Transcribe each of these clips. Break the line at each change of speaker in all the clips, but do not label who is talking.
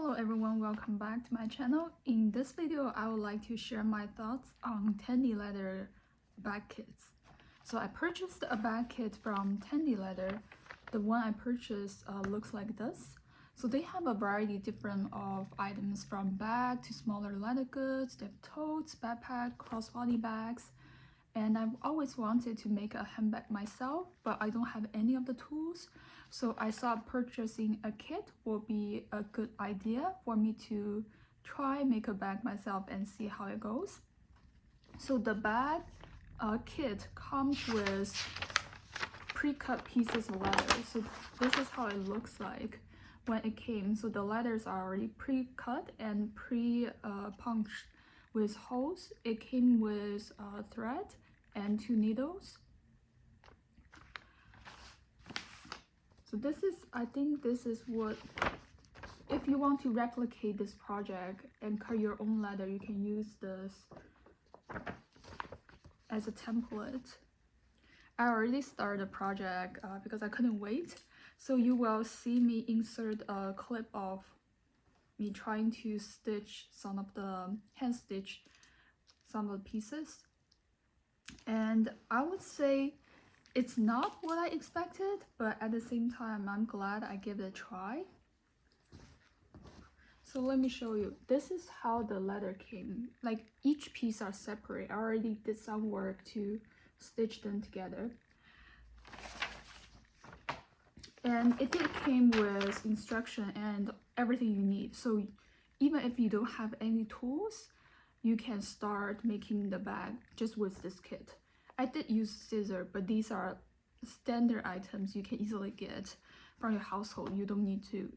Hello everyone, welcome back to my channel. In this video, I would like to share my thoughts on Tandy leather bag kits. So I purchased a bag kit from Tandy leather. The one I purchased looks like this. So they have a variety different of items from bag to smaller leather goods. They have totes, backpack, crossbody bags. And I've always wanted to make a handbag myself, but I don't have any of the tools. So I thought purchasing a kit would be a good idea for me to try make a bag myself and see how it goes. So the bag kit comes with pre-cut pieces of leather. So this is how it looks like when it came. So the leathers are already pre-cut and pre-punched with holes. It came with thread and 2 needles. So this is, I think this is what, if you want to replicate this project and cut your own leather, you can use this as a template. I already started the project because I couldn't wait. So you will see me insert a clip of me trying to stitch some of the hand stitch some of the pieces. And I would say it's not what I expected, but at the same time, I'm glad I gave it a try. So let me show you. This is how the leather came. Like each piece are separate. I already did some work to stitch them together. And it did came with instruction and everything you need. So even if you don't have any tools, you can start making the bag just with this kit. I did use scissors, but these are standard items you can easily get from your household. You don't need to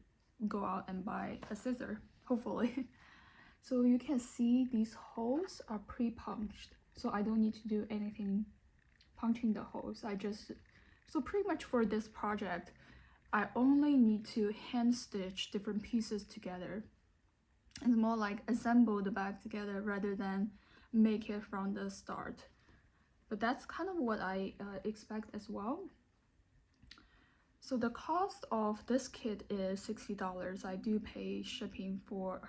go out and buy a scissor, hopefully. So you can see these holes are pre-punched, so I don't need to do anything punching the holes. So pretty much for this project, I only need to hand stitch different pieces together. It's more like assemble the bag together rather than make it from the start. But that's kind of what I expect as well. So the cost of this kit is $60. I do pay shipping for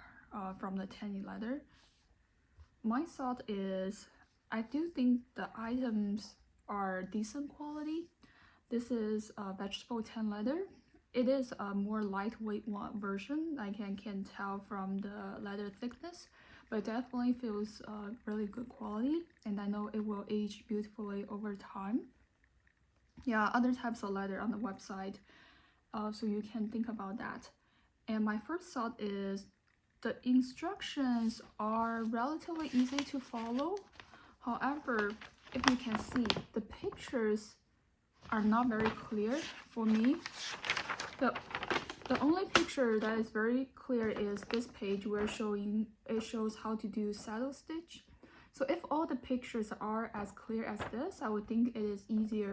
from the Tandy leather. My thought is, I do think the items are decent quality. This is vegetable tan leather. It is a more lightweight one version. I can tell from the leather thickness, but it definitely feels really good quality, and I know it will age beautifully over time. Yeah, other types of leather on the website, so you can think about that. And my first thought is the instructions are relatively easy to follow. However, if you can see, the pictures are not very clear for me. The only picture that is very clear is this page where it shows how to do saddle stitch. So if all the pictures are as clear as this, I would think it is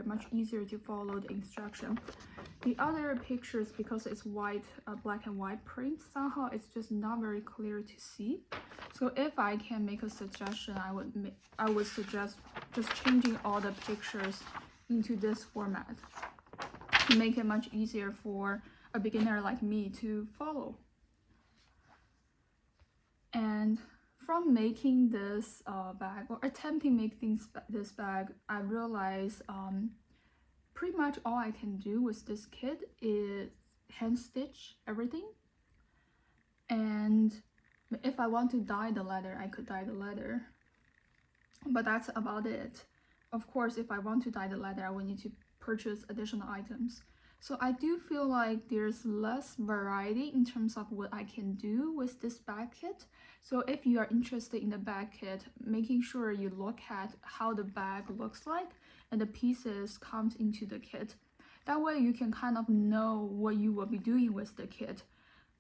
much easier to follow the instruction. The other pictures, because it's white, black and white print, somehow it's just not very clear to see. So if I can make a suggestion, I would suggest just changing all the pictures into this format to make it much easier for a beginner like me to follow. And from making this bag, or attempting making this bag, I realized pretty much all I can do with this kit is hand stitch everything. And if I want to dye the leather, I could dye the leather, but that's about it. Of course, if I want to dye the leather, I will need to purchase additional items. So I do feel like there's less variety in terms of what I can do with this bag kit. So if you are interested in the bag kit, making sure you look at how the bag looks like and the pieces comes into the kit. That way you can kind of know what you will be doing with the kit.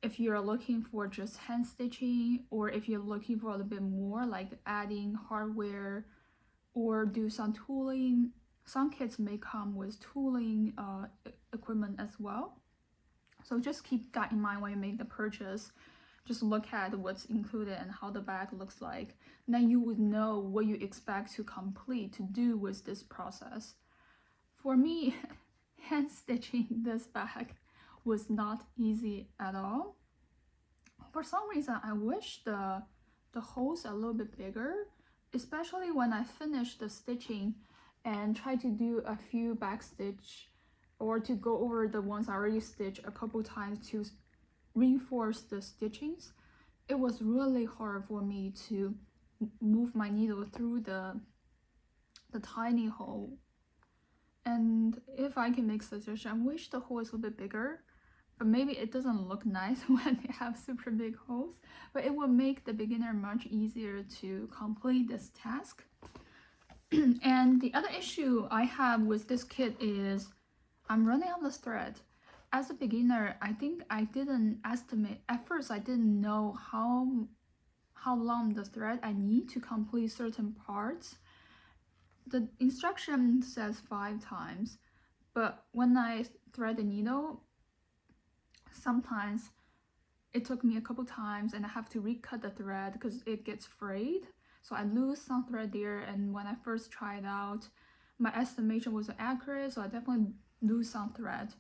If you're looking for just hand stitching, or if you're looking for a little bit more like adding hardware or do some tooling. Some kits may come with tooling equipment as well. So just keep that in mind when you make the purchase. Just look at what's included and how the bag looks like. And then you would know what you expect to complete to do with this process. For me, hand stitching this bag was not easy at all. For some reason, I wish the holes are a little bit bigger, especially when I finish the stitching and try to do a few back stitch or to go over the ones I already stitched a couple times to reinforce the stitchings. It was really hard for me to move my needle through the tiny hole. And if I can make suggestion, I wish the hole is a little bit bigger, but maybe it doesn't look nice when they have super big holes, but it will make the beginner much easier to complete this task. And the other issue I have with this kit is I'm running out of thread. As a beginner, I think I didn't estimate, at first I didn't know how long the thread I need to complete certain parts. The instruction says 5 times, but when I thread the needle, sometimes it took me a couple times and I have to recut the thread because it gets frayed. So I lose some thread there, and when I first tried out, my estimation wasn't accurate, so I definitely lose some thread.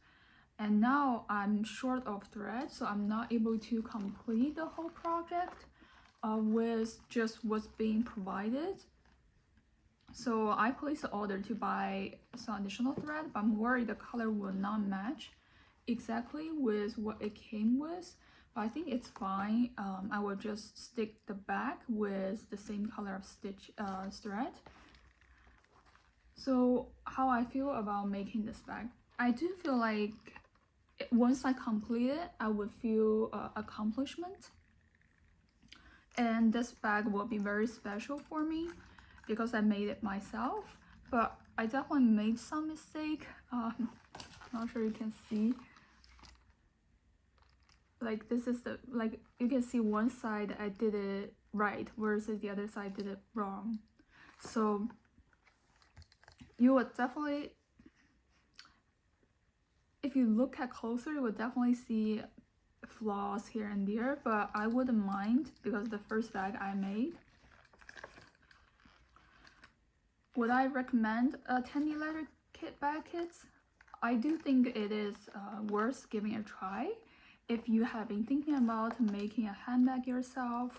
And now I'm short of thread, so I'm not able to complete the whole project with just what's being provided. So I placed an order to buy some additional thread, but I'm worried the color will not match exactly with what it came with. But I think it's fine. I will just stick the back with the same color of stitch thread. So how I feel about making this bag, I do feel like once I complete it, I would feel accomplishment, and this bag will be very special for me because I made it myself. But I definitely made some mistake. Not sure you can see. Like this is the, like you can see one side I did it right versus the other side did it wrong. So you would definitely, if you look at closer, you would definitely see flaws here and there, but I wouldn't mind because the first bag I made. Would I recommend a Tandy leather kit bag kits? I do think it is worth giving a try. If you have been thinking about making a handbag yourself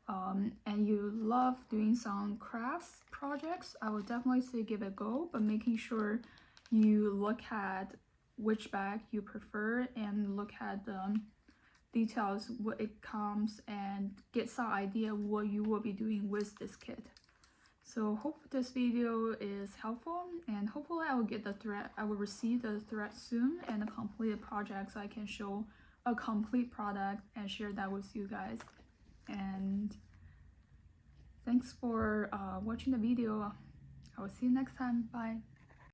and you love doing some crafts projects, I would definitely say give it a go, but making sure you look at which bag you prefer and look at the details, what it comes, and get some idea what you will be doing with this kit. So hope this video is helpful, and hopefully I will get the thread, I will receive the thread soon and a completed project so I can show a complete product and share that with you guys. And thanks for watching the video. I will see you next time. Bye.